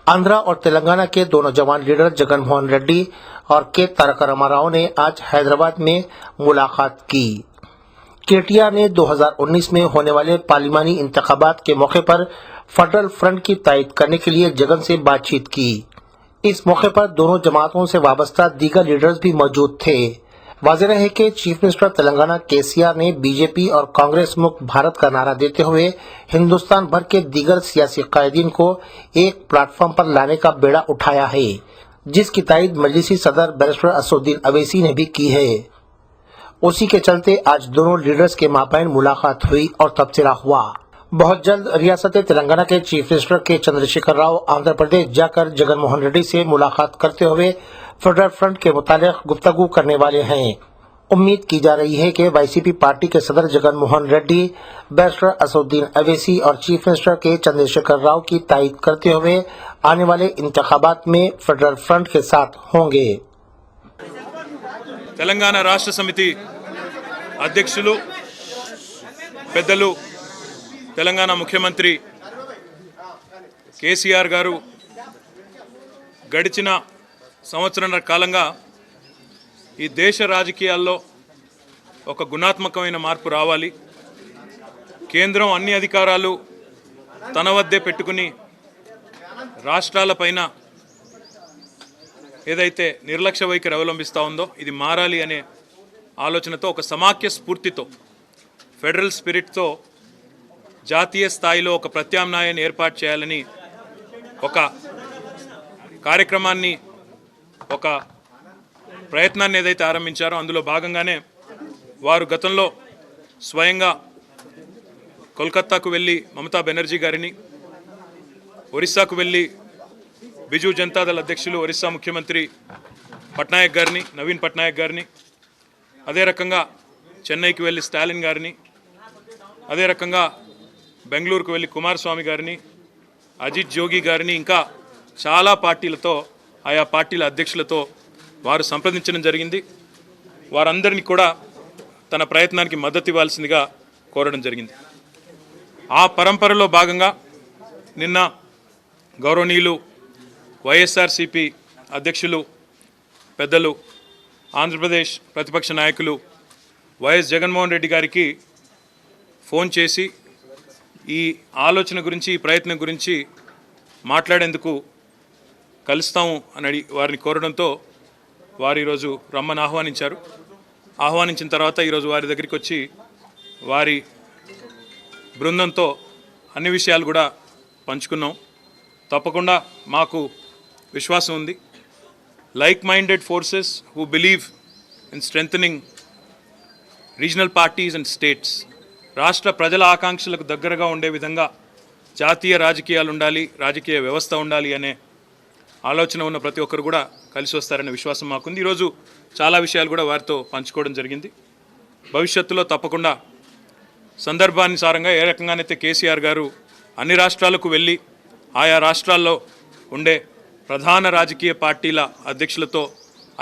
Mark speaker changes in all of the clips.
Speaker 1: आंध्रा और तेलंगाना के दोनों जवान लीडर जगन मोहन रेड्डी और के तारका रामाराव ने आज हैदराबाद में मुलाकात की। केटीआर ने 2019 में होने वाले पार्लिमानी इंतखाबात के मौके पर फेडरल फ्रंट की तायद करने के लिए जगन से बातचीत की। इस मौके पर दोनों जमातों से वाबस्ता दीगर लीडर्स भी मौजूद थे। वाज़ेह है कि चीफ मिनिस्टर तेलंगाना केसीआर ने बीजेपी और कांग्रेस मुक्त भारत का नारा देते हुए हिंदुस्तान भर के दीगर सियासी कायदीन को एक प्लेटफॉर्म पर लाने का बेड़ा उठाया है, जिसकी तायद मजलिसी सदर बैरिस्टर असदुद्दीन अवैसी ने भी की है। उसी के चलते आज दोनों लीडर्स के माबैन मुलाकात हुई और तबसरा हुआ। बहुत जल्द रियासत तेलंगाना के चीफ मिनिस्टर के चंद्रशेखर राव आंध्र प्रदेश जाकर जगन मोहन रेड्डी से मुलाकात करते हुए फेडरल फ्रंट के मुतालिक गुफ्तगू करने वाले हैं। उम्मीद की जा रही है कि वाईसीपी पार्टी के सदर जगन मोहन रेड्डी, बैरिस्टर असदुद्दीन अवैसी और चीफ मिनिस्टर के चंद्रशेखर राव की तायद करते हुए आने वाले इंतखाबात में फेडरल फ्रंट के साथ होंगे।
Speaker 2: तेलंगाना राष्ट्र समिति अध्यक्षुलु पेद्दलु తెలంగాణ ముఖ్యమంత్రి కేసీఆర్ గారు గడిచిన సంవత్సరాల కాలంగా ఈ దేశ రాజకీయాల్లో ఒక గుణాత్మకమైన మార్పు రావాలి, కేంద్రం అన్ని అధికారాలు తన వద్దే పెట్టుకుని రాష్ట్రాలపైన ఏదైతే నిర్లక్ష్య వైఖరి అవలంబిస్తూ ఉందో ఇది మారాలి అనే ఆలోచనతో ఒక సమాఖ్య స్ఫూర్తితో ఫెడరల్ స్పిరిట్తో జాతీయ స్థాయిలో ఒక ప్రత్యామ్నాయాన్ని ఏర్పాటు చేయాలని ఒక కార్యక్రమాన్ని ఒక ప్రయత్నాన్ని ఏదైతే ఆరంభించారో అందులో భాగంగానే వారు గతంలో స్వయంగా కోల్కతాకు వెళ్ళి మమతా బెనర్జీ గారిని, ఒరిస్సాకు వెళ్ళి బిజు జనతాదళ్ అధ్యక్షులు ఒరిస్సా ముఖ్యమంత్రి పట్నాయక్ గారిని, నవీన్ పట్నాయక్ గారిని, అదే రకంగా చెన్నైకి వెళ్ళి స్టాలిన్ గారిని, అదే రకంగా బెంగళూరుకు వెళ్ళి కుమారస్వామి గారిని, అజిత్ జోగి గారిని, ఇంకా చాలా పార్టీలతో ఆయా పార్టీల అధ్యక్షులతో వారు సంప్రదించడం జరిగింది. వారందరినీ కూడా తన ప్రయత్నానికి మద్దతు ఇవ్వాల్సిందిగా కోరడం జరిగింది. ఆ పరంపరలో భాగంగా నిన్న గౌరవనీయులు వైఎస్ఆర్సీపీ అధ్యక్షులు పెద్దలు ఆంధ్రప్రదేశ్ ప్రతిపక్ష నాయకులు వైఎస్ జగన్మోహన్ రెడ్డి గారికి ఫోన్ చేసి ఈ ఆలోచన గురించి, ఈ ప్రయత్నం గురించి మాట్లాడేందుకు కలుస్తాము అని వారిని కోరడంతో వారు ఈరోజు రమ్మని ఆహ్వానించారు. ఆహ్వానించిన తర్వాత ఈరోజు వారి దగ్గరికి వచ్చి వారి బృందంతో అన్ని విషయాలు కూడా పంచుకున్నాం. తప్పకుండా మాకు విశ్వాసం ఉంది, like minded forces who believe in strengthening regional parties and states, రాష్ట్ర ప్రజల ఆకాంక్షలకు దగ్గరగా ఉండే విధంగా జాతీయ రాజకీయాలు ఉండాలి, రాజకీయ వ్యవస్థ ఉండాలి అనే ఆలోచన ఉన్న ప్రతి ఒక్కరు కూడా కలిసి వస్తారనే విశ్వాసం మాకుంది. ఈరోజు చాలా విషయాలు కూడా వారితో పంచుకోవడం జరిగింది. భవిష్యత్తులో తప్పకుండా సందర్భానుసారంగా ఏ రకంగానైతే కేసీఆర్ గారు అన్ని రాష్ట్రాలకు వెళ్ళి ఆయా రాష్ట్రాల్లో ఉండే ప్రధాన రాజకీయ పార్టీల అధ్యక్షులతో,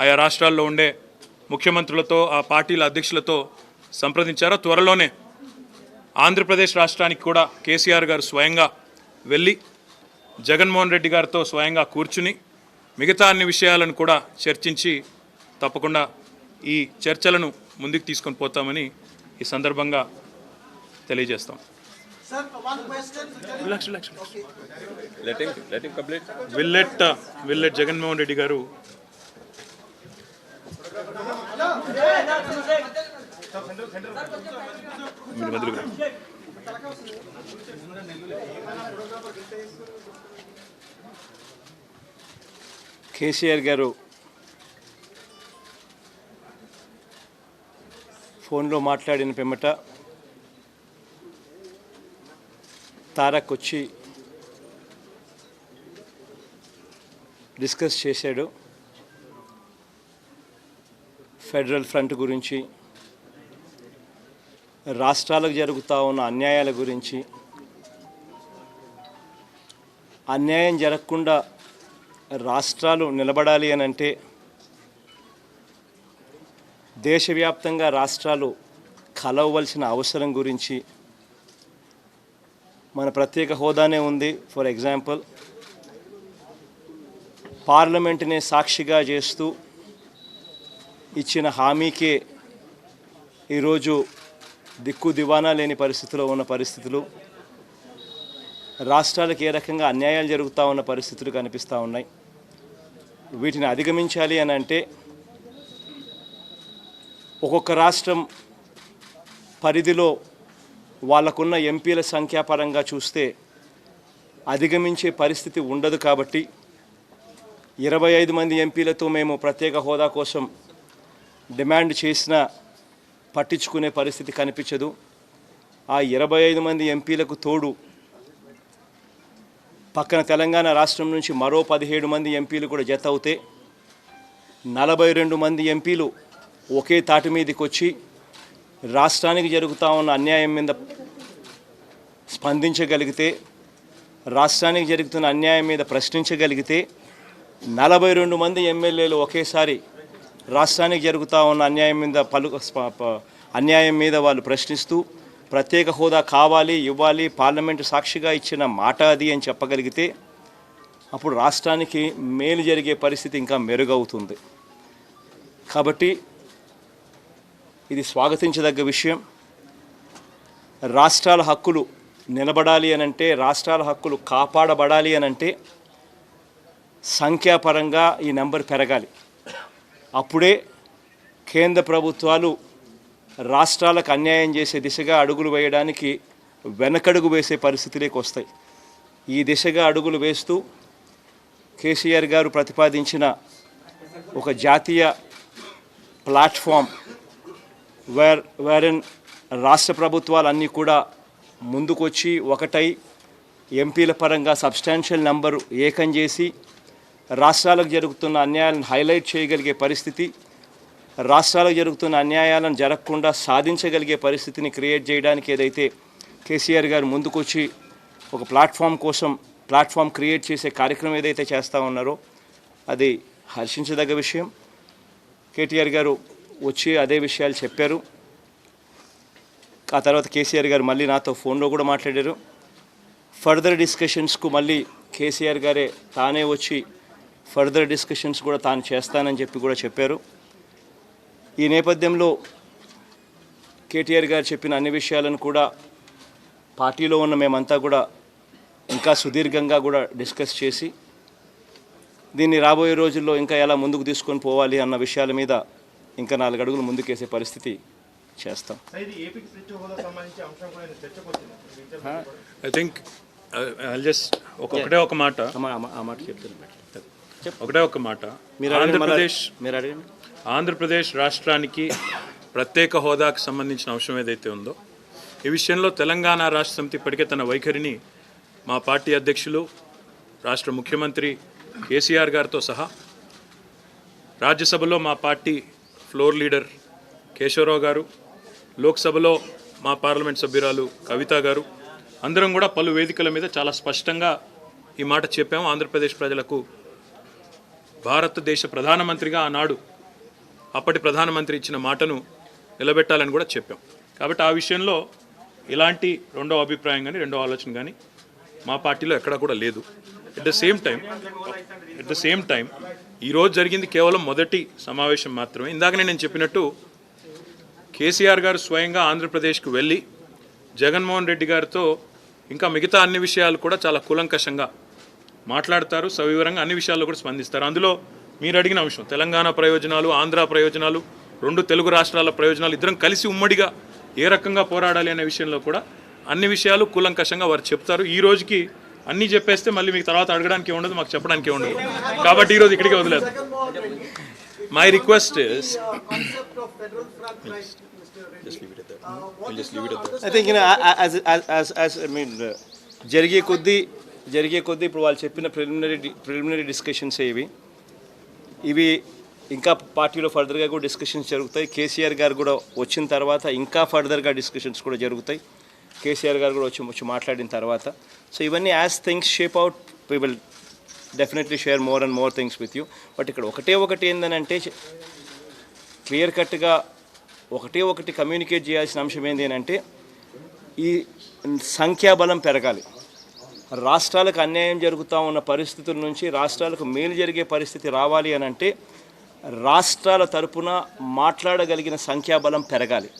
Speaker 2: ఆయా రాష్ట్రాల్లో ఉండే ముఖ్యమంత్రులతో, ఆ పార్టీల అధ్యక్షులతో సంప్రదించారో, త్వరలోనే ఆంధ్రప్రదేశ్ రాష్ట్రానికి కూడా కేసీఆర్ గారు స్వయంగా వెళ్ళి జగన్మోహన్ రెడ్డి గారితో స్వయంగా కూర్చుని మిగతా అన్ని విషయాలను కూడా చర్చించి తప్పకుండా ఈ చర్చలను ముందుకు తీసుకొని పోతామని ఈ సందర్భంగా తెలియజేస్తాం. విల్ లెట్ జగన్మోహన్ రెడ్డి గారు
Speaker 3: కేసీఆర్ గారు ఫోన్లో మాట్లాడిన పిమ్మట తారక్ వచ్చి డిస్కస్ చేశాడు. ఫెడరల్ ఫ్రంట్ గురించి, రాష్ట్రాలకు జరుగుతూ ఉన్న అన్యాయాల గురించి, అన్యాయం జరగకుండా రాష్ట్రాలు నిలబడాలి అని అంటే దేశవ్యాప్తంగా రాష్ట్రాలు కలవవలసిన అవసరం గురించి, మన ప్రత్యేక హోదానే ఉంది. ఫర్ ఎగ్జాంపుల్ పార్లమెంటునే సాక్షిగా చేస్తూ ఇచ్చిన హామీకే ఈరోజు దిక్కు దివానా లేని పరిస్థితిలో ఉన్న పరిస్థితులు, రాష్ట్రాలకు ఏ రకంగా అన్యాయాలు జరుగుతూ ఉన్న పరిస్థితులు కనిపిస్తూ ఉన్నాయి. వీటిని అధిగమించాలి అని అంటే ఒక్కొక్క రాష్ట్రం పరిధిలో వాళ్ళకున్న ఎంపీల సంఖ్యాపరంగా చూస్తే అధిగమించే పరిస్థితి ఉండదు. కాబట్టి 25 మంది ఎంపీలతో మేము ప్రత్యేక హోదా కోసం డిమాండ్ చేసినా పట్టించుకునే పరిస్థితి కనిపించదు. ఆ 25 మంది ఎంపీలకు తోడు పక్కన తెలంగాణ రాష్ట్రం నుంచి మరో 17 మంది ఎంపీలు కూడా జత అవుతే 42 మంది ఎంపీలు ఒకే తాటి మీదకి వచ్చి రాష్ట్రానికి జరుగుతూ ఉన్న అన్యాయం మీద స్పందించగలిగితే, రాష్ట్రానికి జరుగుతున్న అన్యాయం మీద ప్రశ్నించగలిగితే 42 మంది ఎమ్మెల్యేలు ఒకేసారి రాష్ట్రానికి జరుగుతూ ఉన్న అన్యాయం మీద వాళ్ళు ప్రశ్నిస్తూ ప్రత్యేక హోదా కావాలి, ఇవ్వాలి, పార్లమెంటు సాక్షిగా ఇచ్చిన మాట అది అని చెప్పగలిగితే అప్పుడు రాష్ట్రానికి మేలు జరిగే పరిస్థితి ఇంకా మెరుగవుతుంది. కాబట్టి ఇది స్వాగతించదగ్గ విషయం. రాష్ట్రాల హక్కులు నిలబడాలి అనంటే, రాష్ట్రాల హక్కులు కాపాడబడాలి అనంటే సంఖ్యాపరంగా ఈ నెంబర్ పెరగాలి. అప్పుడే కేంద్ర ప్రభుత్వాలు రాష్ట్రాలకు అన్యాయం చేసే దిశగా అడుగులు వేయడానికి వెనకడుగు వేసే పరిస్థితులకు వస్తాయి. ఈ దిశగా అడుగులు వేస్తూ కేసీఆర్ గారు ప్రతిపాదించిన ఒక జాతీయ ప్లాట్ఫామ్ వేరెన్ రాష్ట్ర ప్రభుత్వాలన్నీ కూడా ముందుకొచ్చి ఒకటై ఎంపీల పరంగా సబ్స్టాన్షియల్ నెంబరు ఏకం చేసి రాష్ట్రాలకు జరుగుతున్న అన్యాయాలను హైలైట్ చేయగలిగే పరిస్థితి, రాష్ట్రాలకు జరుగుతున్న అన్యాయాలను జరగకుండా సాధించగలిగే పరిస్థితిని క్రియేట్ చేయడానికి ఏదైతే కేసీఆర్ గారు ముందుకొచ్చి ఒక ప్లాట్ఫామ్ క్రియేట్ చేసే కార్యక్రమం ఏదైతే చేస్తూ ఉన్నారో అది హర్షించదగ్గ విషయం. కేటీఆర్ గారు వచ్చి అదే విషయాలు చెప్పారు. ఆ తర్వాత కేసీఆర్ గారు మళ్ళీ నాతో ఫోన్లో కూడా మాట్లాడారు. ఫర్దర్ డిస్కషన్స్కు మళ్ళీ కేసీఆర్ గారే తానే వచ్చి ఫర్దర్ డిస్కషన్స్ కూడా తాను చేస్తానని చెప్పి కూడా చెప్పారు. ఈ నేపథ్యంలో కేటీఆర్ గారు చెప్పిన అన్ని విషయాలను కూడా పార్టీలో ఉన్న మేమంతా కూడా ఇంకా సుదీర్ఘంగా కూడా డిస్కస్ చేసి దీన్ని రాబోయే రోజుల్లో ఇంకా ఎలా ముందుకు తీసుకొని పోవాలి అన్న విషయాల మీద ఇంకా 4 అడుగులు ముందుకేసే పరిస్థితి చేస్తాం.
Speaker 2: ఐ థింక్ జస్ట్ ఒకటే ఒక మాట ఆంధ్రప్రదేశ్ రాష్ట్రానికి ప్రత్యేక హోదాకు సంబంధించిన అంశం ఏదైతే ఉందో ఈ విషయంలో తెలంగాణ రాష్ట్ర సమితి ఇప్పటికే తన వైఖరిని మా పార్టీ అధ్యక్షులు రాష్ట్ర ముఖ్యమంత్రి కేసీఆర్ గారితో సహా రాజ్యసభలో మా పార్టీ ఫ్లోర్ లీడర్ కేశవరావు గారు, లోక్సభలో మా పార్లమెంట్ సభ్యురాలు కవిత గారు అందరం కూడా పలు వేదికల మీద చాలా స్పష్టంగా ఈ మాట చెప్పాము. ఆంధ్రప్రదేశ్ ప్రజలకు భారతదేశ ప్రధానమంత్రిగా ఆనాడు అప్పటి ప్రధానమంత్రి ఇచ్చిన మాటను నిలబెట్టాలని కూడా చెప్పాం. కాబట్టి ఆ విషయంలో ఇలాంటి రెండో అభిప్రాయం కానీ రెండో ఆలోచన కానీ మా పార్టీలో ఎక్కడా కూడా లేదు. ఎట్ ద సేమ్ టైం ఈరోజు జరిగింది కేవలం మొదటి సమావేశం మాత్రమే. ఇందాకనే నేను చెప్పినట్టు కేసీఆర్ గారు స్వయంగా ఆంధ్రప్రదేశ్కు వెళ్ళి జగన్మోహన్ రెడ్డి గారితో ఇంకా మిగతా అన్ని విషయాలు కూడా చాలా కూలంకషంగా మాట్లాడతారు, సవివరంగా అన్ని విషయాల్లో కూడా స్పందిస్తారు. అందులో మీరు అడిగిన అంశం తెలంగాణ ప్రయోజనాలు, ఆంధ్ర ప్రయోజనాలు, 2 తెలుగు రాష్ట్రాల ప్రయోజనాలు ఇద్దరం కలిసి ఉమ్మడిగా ఏ రకంగా పోరాడాలి అనే విషయంలో కూడా అన్ని విషయాలు కూలంకషంగా వారు చెప్తారు. ఈ రోజుకి అన్నీ చెప్పేస్తే మళ్ళీ మీకు తర్వాత అడగడానికి ఉండదు, మాకు చెప్పడానికి ఉండదు. కాబట్టి ఈరోజు ఇక్కడికి వదిలేదు. My request is
Speaker 3: I think జరిగే కొద్దీ ఇప్పుడు వాళ్ళు చెప్పిన ప్రిలిమినరీ డిస్కషన్స్ ఇవి ఇంకా పార్టీలో ఫర్దర్గా కూడా డిస్కషన్స్ జరుగుతాయి. కేసీఆర్ గారు కూడా వచ్చిన తర్వాత ఇంకా ఫర్దర్గా డిస్కషన్స్ కూడా జరుగుతాయి. కేసీఆర్ గారు కూడా వచ్చి మాట్లాడిన తర్వాత. సో ఇవన్నీ as things shape out we will definitely share more and more things with you. But ఇక్కడ ఒకటి ఏంటంటే క్లియర్ కట్గా ఒకటి కమ్యూనికేట్ చేయాల్సిన అంశం ఏంటి అంటే ఈ సంఖ్యాబలం పెరగాలి. రాష్ట్రాలకు అన్యాయం జరుగుతూ ఉన్న పరిస్థితుల నుంచి రాష్ట్రాలకు మేలు జరిగే పరిస్థితి రావాలి అని అంటే రాష్ట్రాల తరపున మాట్లాడగలిగిన సంఖ్యాబలం పెరగాలి.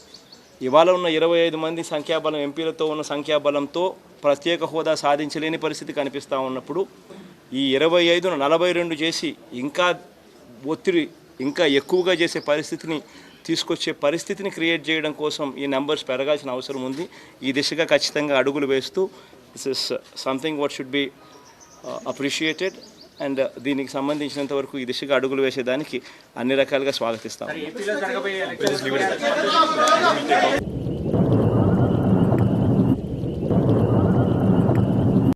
Speaker 3: ఇవాళ ఉన్న 25 మంది సంఖ్యాబలం ఎంపీలతో ఉన్న సంఖ్యాబలంతో ప్రత్యేక హోదా సాధించలేని పరిస్థితి కనిపిస్తూ ఉన్నప్పుడు ఈ 25ను 42 చేసి ఇంకా ఒత్తిడి ఇంకా ఎక్కువగా చేసే పరిస్థితిని తీసుకొచ్చే పరిస్థితిని క్రియేట్ చేయడం కోసం ఈ నెంబర్స్ పెరగాల్సిన అవసరం ఉంది. ఈ దిశగా ఖచ్చితంగా అడుగులు వేస్తూ this is something what should be appreciated and దీనికి సంబంధించినంత వరకు ఈ దిశగా అడుగులు వేసేదానికి అన్ని రకాలుగా స్వాగతిస్తాం.